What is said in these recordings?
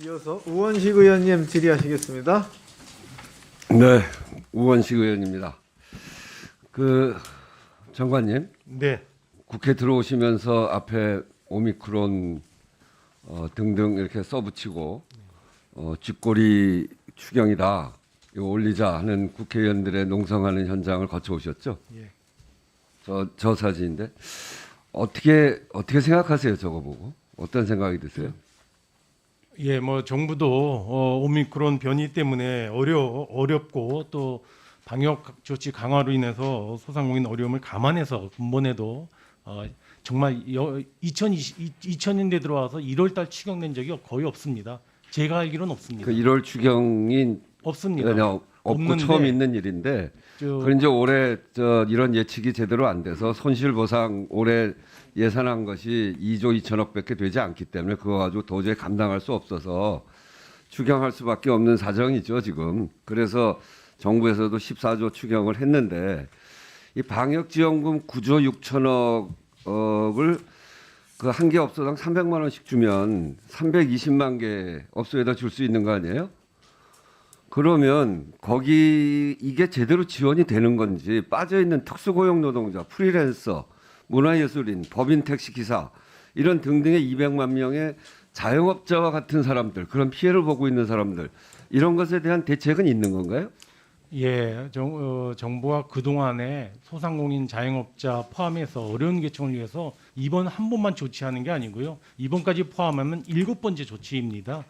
이어서 우원식 의원님 질의하시겠습니다. 네, 우원식 의원입니다. 장관님, 네. 국회 들어오시면서 앞에 오미크론 등등 이렇게 써붙이고 쥐꼬리 추경이다 이거 올리자 하는 국회의원들의 농성하는 현장을 거쳐오셨죠? 예. 저 사진인데 어떻게 생각하세요? 저거 보고 어떤 생각이 드세요? 예, 뭐 정부도 오미크론 변이 때문에 어렵고 또 방역 조치 강화로 인해서 소상공인 어려움을 감안해서 근본에도 정말 2000년대 들어와서 1월달 추경낸 적이 거의 없습니다. 제가 알기로는 없습니다. 그 1월 추경이 없습니다. 그냥 없고 없는데 처음 있는 일인데 그런 이제 올해 이런 예측이 제대로 안 돼서 손실보상 올해 예산한 것이 2조 2천억밖에 되지 않기 때문에 그거 가지고 도저히 감당할 수 없어서 추경할 수밖에 없는 사정이죠 지금. 그래서 정부에서도 14조 추경을 했는데 이 방역지원금 9조 6천억을 그 한 개 업소당 300만 원씩 주면 320만 개 업소에다 줄 수 있는 거 아니에요? 그러면 거기 이게 제대로 지원이 되는 건지 빠져있는 특수고용 노동자, 프리랜서, 문화예술인, 법인 택시기사 이런 등등의 200만 명의 자영업자와 같은 사람들, 그런 피해를 보고 있는 사람들 이런 것에 대한 대책은 있는 건가요? 예, 정부가 그동안에 소상공인 자영업자 포함해서 어려운 계층을 위해서 이번 한 번만 조치하는 게 아니고요. 이번까지 포함하면 7번째 조치입니다.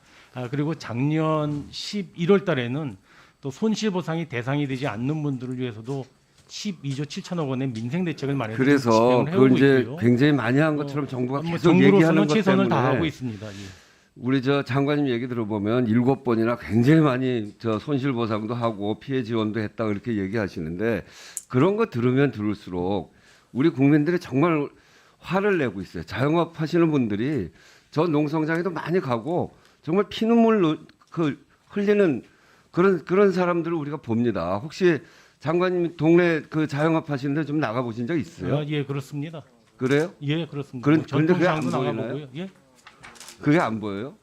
그리고 작년 11월 달에는 또 손실보상이 대상이 되지 않는 분들을 위해서도 12조 7천억 원의 민생대책을 마련해서 그래서 진행을 그걸 해오고 이제 있고요. 굉장히 많이 한 것처럼 정부가 뭐 계속 얘기하는 정부로서는 것 최선을 때문에 다하고 있습니다. 예. 우리 장관님 얘기 들어보면 7번이나 굉장히 많이 손실보상도 하고 피해 지원도 했다 그렇게 얘기하시는데 그런 거 들으면 들을수록 우리 국민들이 정말 화를 내고 있어요. 자영업 하시는 분들이 저 농성장에도 많이 가고 정말 피눈물 흘리는 그런 사람들을 우리가 봅니다. 혹시 장관님 동네 그 자영업 하시는데 좀 나가 보신 적 있어요? 예, 그렇습니다. 그래요? 예, 그렇습니다. 그런데 그게 안 전통시장도 보이나요? 나가보고요. 예, 그게 안 보여요?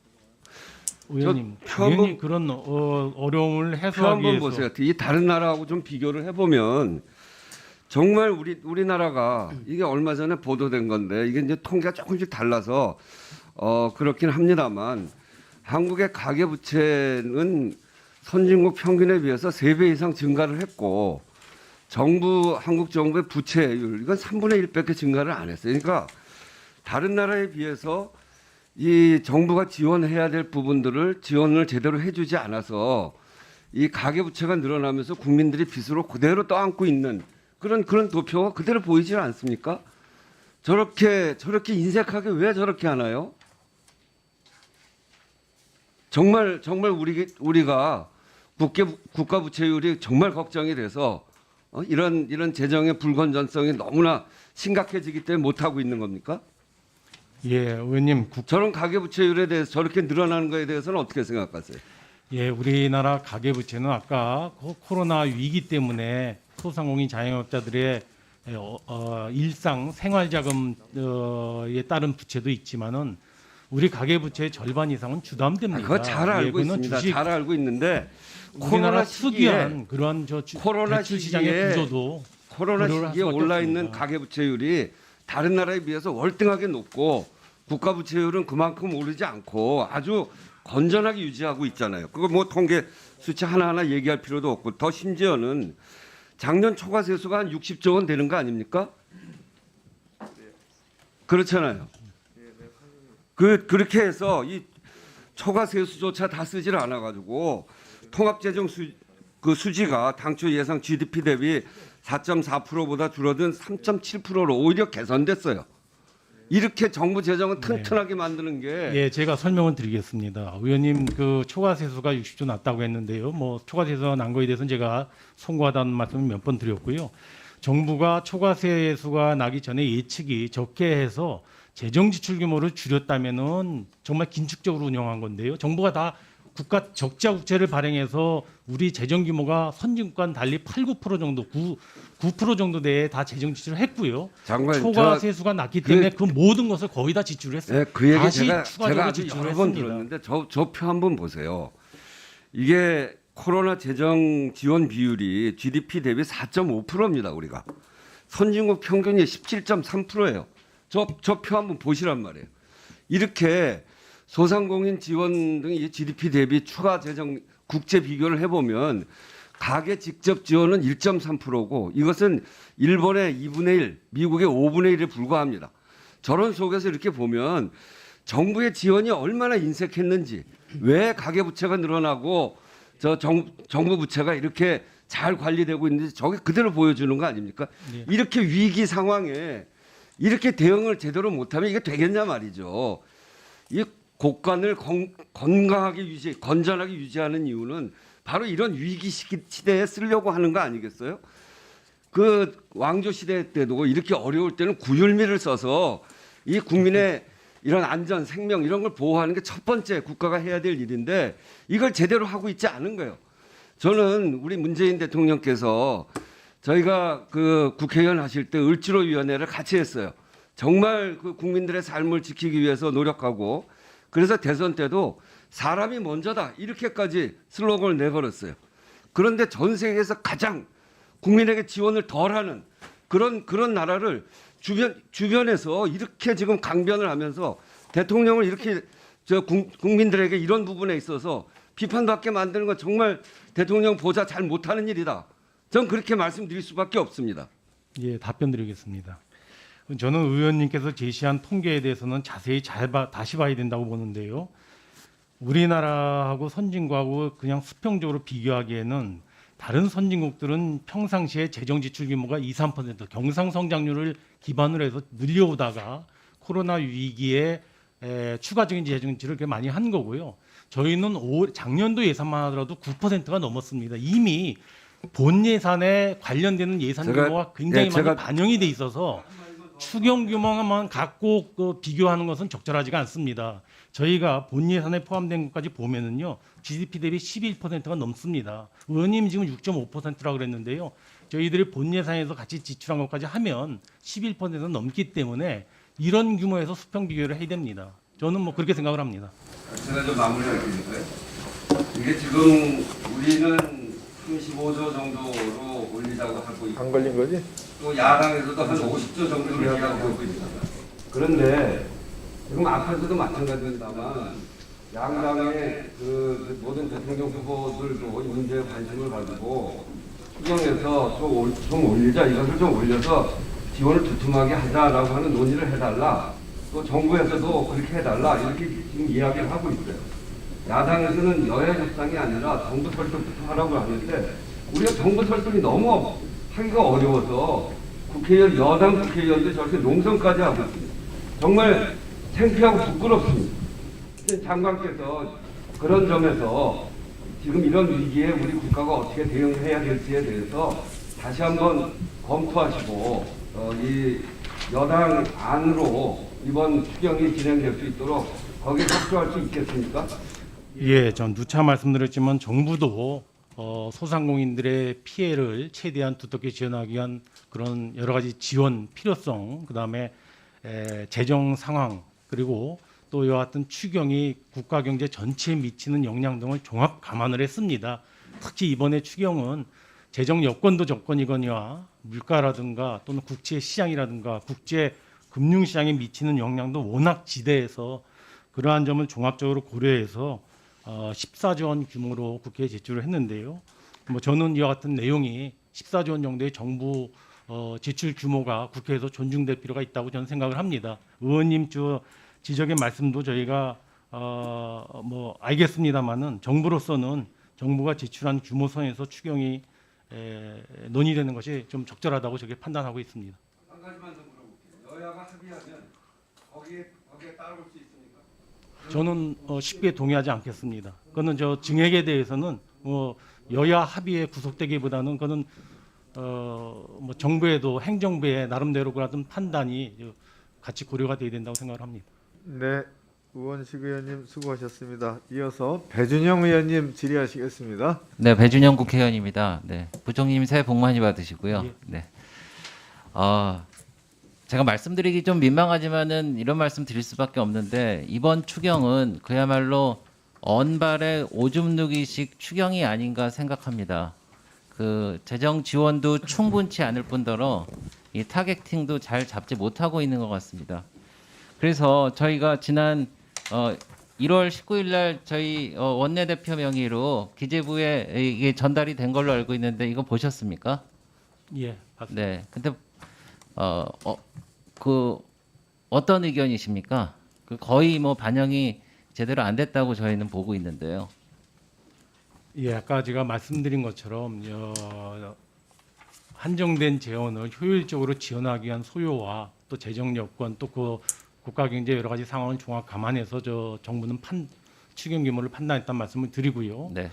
의원님, 표 한번- 당연히 그런 어려움을 표 해소하기 한번 위해서 보세요. 이 다른 나라하고 좀 비교를 해보면 정말 우리나라가 이게 얼마 전에 보도된 건데 이게 이제 통계가 조금씩 달라서 그렇긴 합니다만 한국의 가계부채는 선진국 평균에 비해서 3배 이상 증가를 했고 한국 정부의 부채율 이건 3분의 1밖에 증가를 안 했어요. 그러니까 다른 나라에 비해서 이 정부가 지원해야 될 부분들을 지원을 제대로 해주지 않아서 이 가계부채가 늘어나면서 국민들이 빚으로 그대로 떠안고 있는 그런 도표가 그대로 보이지 않습니까? 저렇게 인색하게 왜 저렇게 하나요? 정말 우리가 국가 부채율이 정말 걱정이 돼서 이런 재정의 불건전성이 너무나 심각해지기 때문에 못 하고 있는 겁니까? 예, 의원님, 저런 가계부채율에 대해서 저렇게 늘어나는 것에 대해서는 어떻게 생각하세요? 예, 우리나라 가계부채는 아까 코로나 위기 때문에 소상공인 자영업자들의 일상 생활자금에 따른 부채도 있지만은 우리 가계부채의 절반 이상은 주담대입니다. 그거 잘 알고 예, 그거는 있습니다. 잘 알고 있는데 우리나라 코로나 특이한 그러한 코로나 대출 시장의 시기에 구조도 코로나 고려를 할 시기에 수밖에 올라 있는 없습니다. 가계부채율이 다른 나라에 비해서 월등하게 높고 국가 부채율은 그만큼 오르지 않고 아주 건전하게 유지하고 있잖아요. 그거 뭐 통계 수치 하나하나 얘기할 필요도 없고 더 심지어는 작년 초과 세수가 한 60조 원 되는 거 아닙니까? 그렇잖아요. 그렇게 해서 이 초과 세수조차 다 쓰질 않아 가지고 통합재정 수지가 당초 예상 GDP 대비 4.4%보다 줄어든 3.7%로 오히려 개선됐어요. 이렇게 정부 재정은 튼튼하게 만드는 게 예, 제가 설명을 드리겠습니다. 의원님 그 초과세수가 60조 났다고 했는데요. 뭐 초과세수가 난 거에 대해서는 제가 송구하다는 말씀을 몇 번 드렸고요. 정부가 초과세수가 나기 전에 예측이 적게 해서 재정 지출 규모를 줄였다면은 정말 긴축적으로 운영한 건데요. 정부가 다 국가 적자 국채를 발행해서 우리 재정 규모가 선진국과는 달리 8, 9% 정도, 9% 정도 내에 다 재정 지출을 했고요. 장관, 초과 세수가 났기 때문에 그 모든 것을 거의 다 지출을 했어요. 네, 그 얘기 다시 제가 추가적으로 아주 지출을 여러 번 했습니다. 들었는데 저 표 한번 보세요. 이게 코로나 재정 지원 비율이 GDP 대비 4.5%입니다. 우리가 선진국 평균이 17.3%예요. 저 표 한번 보시란 말이에요. 이렇게 소상공인 지원 등이 GDP 대비 추가 재정 국채 비교를 해보면 가계 직접 지원은 1.3%고 이것은 일본의 2분의 1, 미국의 5분의 1에 불과합니다. 저런 속에서 이렇게 보면 정부의 지원이 얼마나 인색했는지, 왜 가계부채가 늘어나고 정부 부채가 이렇게 잘 관리되고 있는지 저게 그대로 보여주는 거 아닙니까? 네. 이렇게 위기 상황에 이렇게 대응을 제대로 못하면 이게 되겠냐 말이죠. 이 국간을 건강하게 건전하게 유지하는 이유는 바로 이런 위기 시대에 쓰려고 하는 거 아니겠어요? 그 왕조 시대 때도 이렇게 어려울 때는 구휼미를 써서 이 국민의 이런 안전, 생명 이런 걸 보호하는 게 첫 번째 국가가 해야 될 일인데 이걸 제대로 하고 있지 않은 거예요. 저는 우리 문재인 대통령께서 저희가 그 국회의원 하실 때 을지로위원회를 같이 했어요. 정말 그 국민들의 삶을 지키기 위해서 노력하고 그래서 대선 때도 사람이 먼저다 이렇게까지 슬로건을 내걸었어요. 그런데 전 세계에서 가장 국민에게 지원을 덜하는 그런 나라를 주변에서 이렇게 지금 강변을 하면서 대통령을 이렇게 국민들에게 이런 부분에 있어서 비판받게 만드는 건 정말 대통령 보좌 잘 못하는 일이다. 전 그렇게 말씀드릴 수밖에 없습니다. 예, 답변드리겠습니다. 저는 의원님께서 제시한 통계에 대해서는 자세히 다시 봐야 된다고 보는데요. 우리나라하고 선진국하고 그냥 수평적으로 비교하기에는 다른 선진국들은 평상시에 재정 지출 규모가 2, 3% 경상성장률을 기반으로 해서 늘려오다가 코로나 위기에 추가적인 재정 지출을 이렇게 많이 한 거고요. 저희는 작년도 예산만 하더라도 9%가 넘었습니다. 이미 본 예산에 관련되는 예산 규모가 굉장히 많이 반영이 돼 있어서 추경 규모만 갖고 비교하는 것은 적절하지가 않습니다. 저희가 본 예산에 포함된 것까지 보면은요, GDP 대비 11%가 넘습니다. 의원님 지금 6.5%라고 그랬는데요. 저희들이 본 예산에서 같이 지출한 것까지 하면 11%는 넘기 때문에 이런 규모에서 수평 비교를 해야 됩니다. 저는 뭐 그렇게 생각을 합니다. 제가 좀 마무리할 테니까요. 이게 지금 우리는 35조 정도로 올리자고 하고 있고 안 걸린 거지? 또 야당에서도 한 50조 정도를 이야기하고 있습니다. 그런데 지금 앞에서도 마찬가지입니다만 양당의 그 모든 대통령 후보들도 이 문제에 관심을 가지고 추경해서 좀 올리자, 이것을 좀 올려서 지원을 두툼하게 하자라고 하는 논의를 해달라. 또 정부에서도 그렇게 해달라. 이렇게 지금 이야기를 하고 있어요. 야당에서는 여야 협상이 아니라 정부 설득부터 하라고 하는데 우리가 정부 설득이 너무 하기가 어려워서 여당 국회의원들 저렇게 농성까지 하고 있습니다. 정말 창피하고 부끄럽습니다. 장관께서 그런 점에서 지금 이런 위기에 우리 국가가 어떻게 대응해야 될지에 대해서 다시 한번 검토하시고 이 여당 안으로 이번 추경이 진행될 수 있도록 거기에 협조할 수 있겠습니까? 예, 전 누차 말씀드렸지만 정부도 소상공인들의 피해를 최대한 두텁게 지원하기 위한 그런 여러 가지 지원 필요성, 그다음에 재정 상황, 그리고 또 이와 같은 추경이 국가 경제 전체에 미치는 영향 등을 종합 감안을 했습니다. 특히 이번에 추경은 재정 여건도 조건이거니와 물가라든가 또는 국제 시장이라든가 국제 금융 시장에 미치는 영향도 워낙 지대해서 그러한 점을 종합적으로 고려해서 14조 원 규모로 국회에 제출을 했는데요. 뭐 저는 이와 같은 내용이 14조 원 정도의 정부 지출 규모가 국회에서 존중될 필요가 있다고 저는 생각을 합니다. 의원님 지적의 말씀도 저희가 뭐 알겠습니다만은 정부로서는 정부가 지출한 규모 선에서 추경이 논의되는 것이 좀 적절하다고 저게 판단하고 있습니다. 한 가지만 더 물어볼게요. 여야가 합의하면 거기에 따라올 수 있습니까? 저는 쉽게 동의하지 않겠습니다. 그거는 저 증액에 대해서는 여야 합의에 구속되기보다는 그거는 뭐 정부에도 행정부의 나름대로 그런 판단이 같이 고려가 돼야 된다고 생각을 합니다. 네, 우원식 의원님 수고하셨습니다. 이어서 배준영 의원님 질의하시겠습니다. 네, 배준영 국회의원입니다. 네, 부총님 새해 복 많이 받으시고요. 예. 네, 제가 말씀드리기 좀 민망하지만은 이런 말씀 드릴 수밖에 없는데 이번 추경은 그야말로 언발의 오줌 누기식 추경이 아닌가 생각합니다. 그 재정 지원도 충분치 않을 뿐더러 이 타겟팅도 잘 잡지 못하고 있는 것 같습니다. 그래서 저희가 지난 1월 19일 날 저희 원내대표 명의로 기재부에 이게 전달이 된 걸로 알고 있는데 이거 보셨습니까? 예, 봤습니다. 네. 근데 그 어떤 의견이십니까? 그 거의 뭐 반영이 제대로 안 됐다고 저희는 보고 있는데요. 예, 아까 제가 말씀드린 것처럼 한정된 재원을 효율적으로 지원하기 위한 소요와 또 재정 여건 또 그 국가 경제 여러 가지 상황을 종합 감안해서 정부는 추경 규모를 판단했다는 말씀을 드리고요. 네.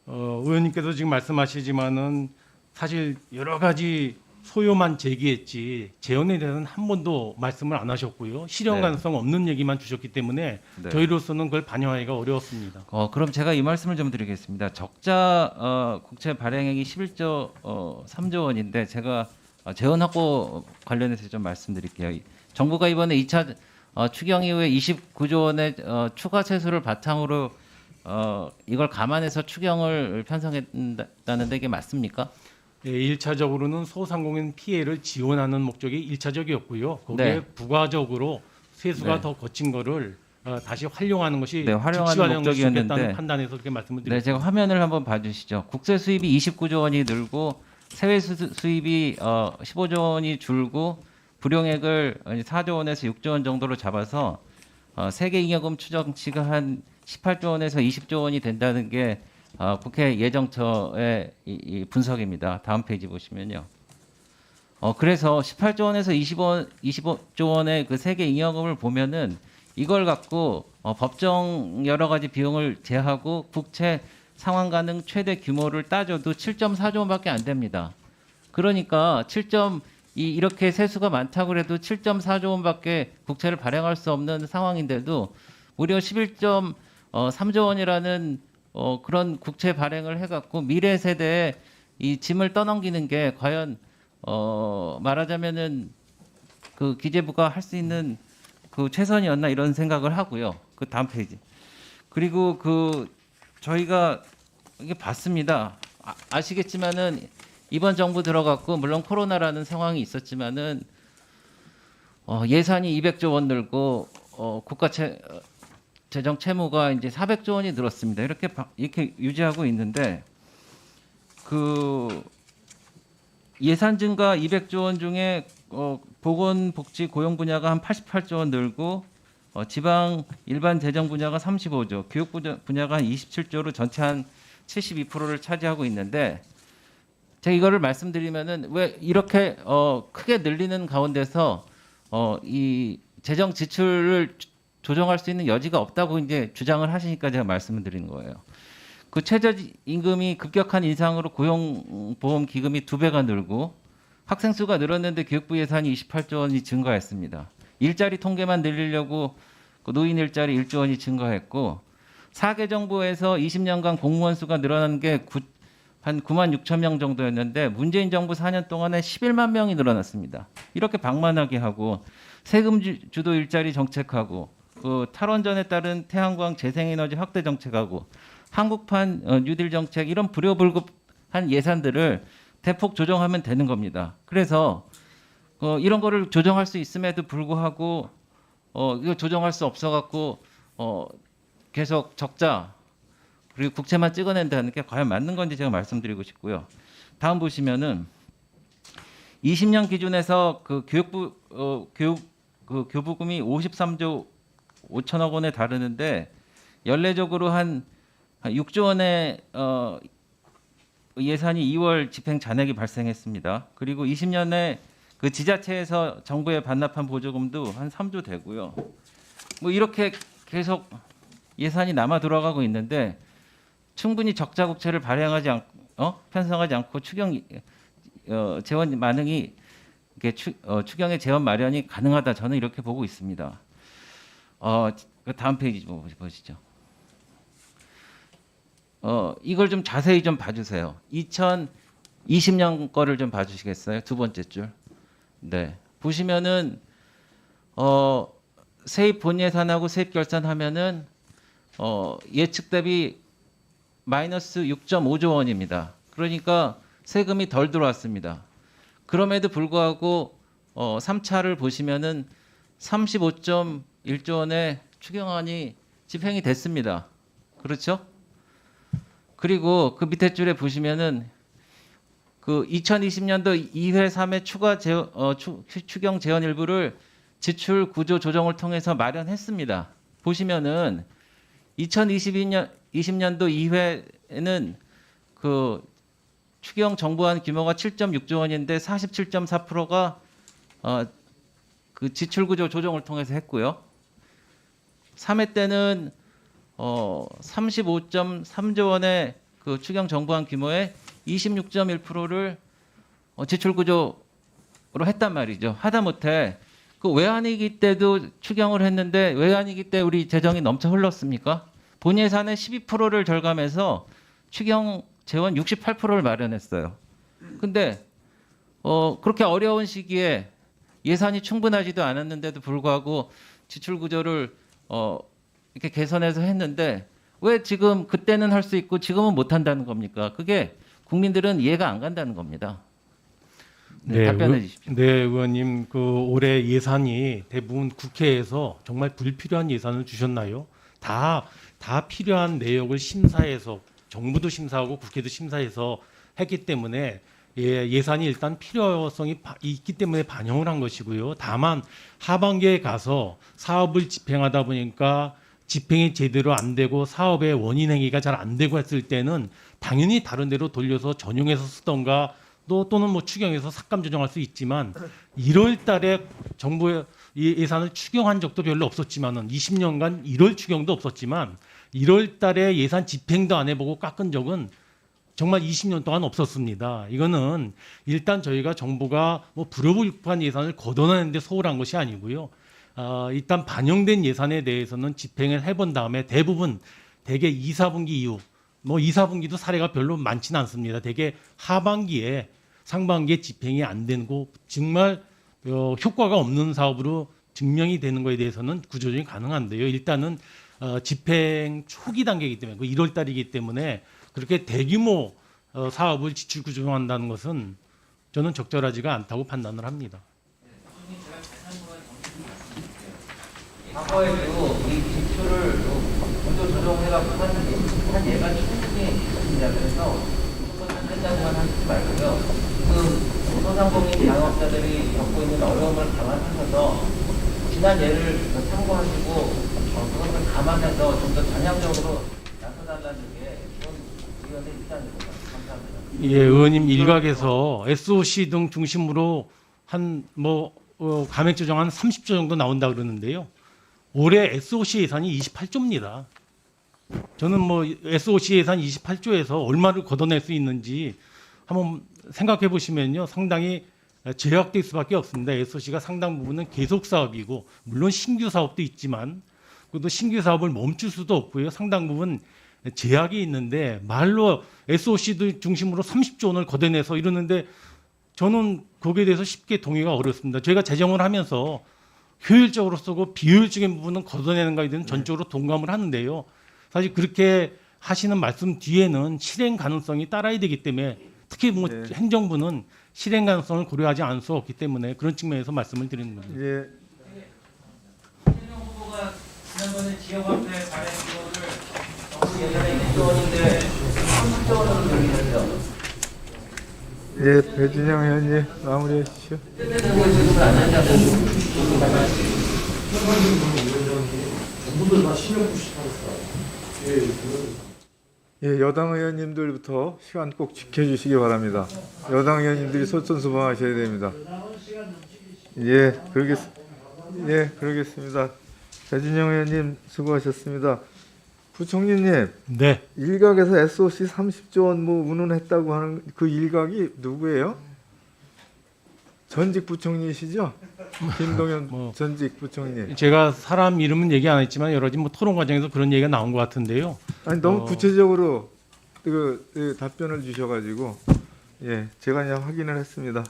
의원님께서 지금 말씀하시지만은 사실 여러 가지 소요만 제기했지 재원에 대해서는 한 번도 말씀을 안 하셨고요. 실현 네. 가능성 없는 얘기만 주셨기 때문에 네. 저희로서는 그걸 반영하기가 어려웠습니다. 그럼 제가 이 말씀을 좀 드리겠습니다. 적자 국채 발행액이 11조 3조 원인데 제가 재원 확보 관련해서 좀 말씀드릴게요. 정부가 이번에 2차 추경 이후에 29조 원의 추가 세수를 바탕으로 이걸 감안해서 추경을 편성했다는데 이게 맞습니까? 예, 1차적으로는 소상공인 피해를 지원하는 목적이 1차적이었고요. 거기에 네. 부가적으로 세수가 네. 더 거친 거를 다시 활용하는 것이 네, 활용하는 적시활용을 목적이었는데 좋겠다는 판단에서 그렇게 말씀을 네, 드립니다. 제가 화면을 한번 봐주시죠. 국세 수입이 29조 원이 늘고 세외 수입이 15조 원이 줄고 불용액을 4조 원에서 6조 원 정도로 잡아서 세계잉여금 추정치가 한 18조 원에서 20조 원이 된다는 게 국회 예정처의 이 분석입니다. 다음 페이지 보시면요. 그래서 18조 원에서 25조 원의 그 세계잉여금을 보면은 이걸 갖고 법정 여러 가지 비용을 제하고 국채 상환 가능 최대 규모를 따져도 7.4조 원밖에 안 됩니다. 그러니까 이렇게 세수가 많다고 해도 7.4조 원밖에 국채를 발행할 수 없는 상황인데도 무려 11.3조 원이라는 그런 국채 발행을 해갖고 미래 세대에 이 짐을 떠넘기는 게 과연 말하자면은 그 기재부가 할 수 있는 그 최선이었나 이런 생각을 하고요. 그 다음 페이지. 그리고 저희가 이게 봤습니다. 아시겠지만은 이번 정부 들어갔고 물론 코로나라는 상황이 있었지만은 예산이 200조 원 늘고 국가 재정 채무가 이제 400조 원이 늘었습니다. 이렇게 유지하고 있는데 그 예산 증가 200조 원 중에 보건복지 고용 분야가 한 88조 원 늘고 지방 일반 재정 분야가 35조, 교육 분야가 한 27조로 전체 한 72%를 차지하고 있는데 제가 이거를 말씀드리면은 왜 이렇게 크게 늘리는 가운데서 이 재정 지출을 조정할 수 있는 여지가 없다고 이제 주장을 하시니까 제가 말씀을 드리는 거예요. 그 최저임금이 급격한 인상으로 고용보험 기금이 2배가 늘고 학생 수가 늘었는데 교육부 예산이 28조 원이 증가했습니다. 일자리 통계만 늘리려고 그 노인 일자리 1조 원이 증가했고 4개 정부에서 20년간 공무원 수가 늘어난 게 한 9만 6천 명 정도였는데 문재인 정부 4년 동안에 11만 명이 늘어났습니다. 이렇게 방만하게 하고 세금 주도 일자리 정책하고 그 탈원전에 따른 태양광 재생에너지 확대 정책하고 한국판 뉴딜 정책 이런 불효불급한 예산들을 대폭 조정하면 되는 겁니다. 그래서 이런 거를 조정할 수 있음에도 불구하고 이거 조정할 수 없어갖고 계속 적자 그리고 국채만 찍어낸다는 게 과연 맞는 건지 제가 말씀드리고 싶고요. 다음 보시면은 20년 기준에서 그 교부금이 53조 5천억 원에 다르는데 연례적으로 한 6조 원의 예산이 2월 집행 잔액이 발생했습니다. 그리고 20년에 그 지자체에서 정부에 반납한 보조금도 한 3조 되고요. 뭐 이렇게 계속 예산이 남아 돌아가고 있는데 충분히 적자 국채를 발행하지 편성하지 않고 추경 재원 마련이 추경의 재원 마련이 가능하다 저는 이렇게 보고 있습니다. 그 다음 페이지 좀 보시죠. 이걸 좀 자세히 좀 봐주세요. 2020년 거를 좀 봐주시겠어요? 두 번째 줄. 네. 보시면은 세입 본 예산하고 세입 결산하면은 예측 대비 마이너스 6.5조 원입니다. 그러니까 세금이 덜 들어왔습니다. 그럼에도 불구하고 3차를 보시면은 35.1조 원의 추경안이 집행이 됐습니다. 그렇죠? 그리고 그 밑에 줄에 보시면은 그 2020년도 2회, 3회 추경 재원 일부를 지출 구조 조정을 통해서 마련했습니다. 보시면은 2020년도 2회에는 그 추경 정부안 규모가 7.6조 원인데 47.4%가 그 지출 구조 조정을 통해서 했고요. 3회 때는 35.3조 원의 그 추경 정부안 규모의 26.1%를 지출 구조로 했단 말이죠. 하다못해 그 외환위기 때도 추경을 했는데 외환위기 때 우리 재정이 넘쳐 흘렀습니까? 본 예산의 12%를 절감해서 추경 재원 68%를 마련했어요. 근데 그렇게 어려운 시기에 예산이 충분하지도 않았는데도 불구하고 지출 구조를 이렇게 개선해서 했는데 왜 지금 그때는 할 수 있고 지금은 못 한다는 겁니까? 그게 국민들은 이해가 안 간다는 겁니다. 네, 답변해 주십시오. 네, 의원님, 그 올해 예산이 대부분 국회에서 정말 불필요한 예산을 주셨나요? 다 필요한 내역을 심사해서 정부도 심사하고 국회도 심사해서 했기 때문에 예산이 일단 필요성이 있기 때문에 반영을 한 것이고요. 다만 하반기에 가서 사업을 집행하다 보니까 집행이 제대로 안 되고 사업의 원인 행위가 잘 안 되고 했을 때는 당연히 다른 데로 돌려서 전용해서 쓰던가 또는 뭐 추경해서 삭감 조정할 수 있지만 1월 달에 정부의 예산을 추경한 적도 별로 없었지만은 20년간 1월 추경도 없었지만 1월 달에 예산 집행도 안 해보고 깎은 적은 정말 20년 동안 없었습니다. 이거는 일단 저희가 정부가 뭐 불허불판 예산을 걷어내는데 소홀한 것이 아니고요. 일단 반영된 예산에 대해서는 집행을 해본 다음에 대부분 대개 2, 4분기 이후 뭐 2, 4분기도 사례가 별로 많지는 않습니다. 대개 하반기에 상반기에 집행이 안 되고 정말 효과가 없는 사업으로 증명이 되는 것에 대해서는 구조조정이 가능한데요. 일단은 집행 초기 단계이기 때문에 그 1월 달이기 때문에 그렇게 대규모 사업을 지출 구조조정한다는 것은 저는 적절하지가 않다고 판단을 합니다. 과거에도 이 지출을 구조 조정해가지고 한 예가 충분히 있습니다. 그래서 한 된다고만 하지 말고요. 그 소상공인 자영업자들이 겪고 있는 어려움을 감안하셔서 지난 예를 참고하시고 그것을 감안해서 좀 더 전향적으로 나서달라는 게 이번 의원의 입장입니다. 감사합니다. 예, 의원님 일각에서 SOC 등 중심으로 감액 조정 한 30조 정도 나온다 그러는데요. 올해 SOC 예산이 28조입니다. 저는 뭐 SOC 예산 28조에서 얼마를 걷어낼 수 있는지 한번 생각해 보시면요. 상당히 제약될 수밖에 없습니다. SOC가 상당 부분은 계속 사업이고 물론 신규 사업도 있지만 그것도 신규 사업을 멈출 수도 없고요. 상당 부분 제약이 있는데 말로 SOC도 중심으로 30조 원을 걷어내서 이러는데 저는 거기에 대해서 쉽게 동의가 어렵습니다. 저희가 재정을 하면서 효율적으로 쓰고 비효율적인 부분은 걷어내는 것에 대해서는 전적으로 동감을 하는데요. 사실 그렇게 하시는 말씀 뒤에는 실행 가능성이 따라야 되기 때문에 특히 뭐 네. 행정부는 실행 가능성을 고려하지 않을 수 없기 때문에 그런 측면에서 말씀을 드리는 겁니다. 예, 이재명 후보가 지난번에 지역화폐 발행 기호를 정부 예산에 1조 원인데 30조 원으로 늘리셨죠. 예, 배준영 의원님 마무리해 주시죠. 그때는 왜 지금은 안 한다고 예, 여당 의원님들부터 시간 꼭 지켜주시기 바랍니다. 여당 의원님들이 솔선수범하셔야 됩니다. 예, 그러겠습니다. 배준영 의원님 수고하셨습니다. 부총리님, 네. 일각에서 SOC 30조 원 뭐 운운했다고 하는 그 일각이 누구예요? 전직 부총리시죠? 김동연 뭐. 전직 부총리. 제가 사람 이름은 얘기 안 했지만 여러 가지 뭐 토론 과정에서 그런 얘기가 나온 것 같은데요. 아니 너무 구체적으로 그 답변을 주셔가지고 예 제가 그냥 확인을 했습니다.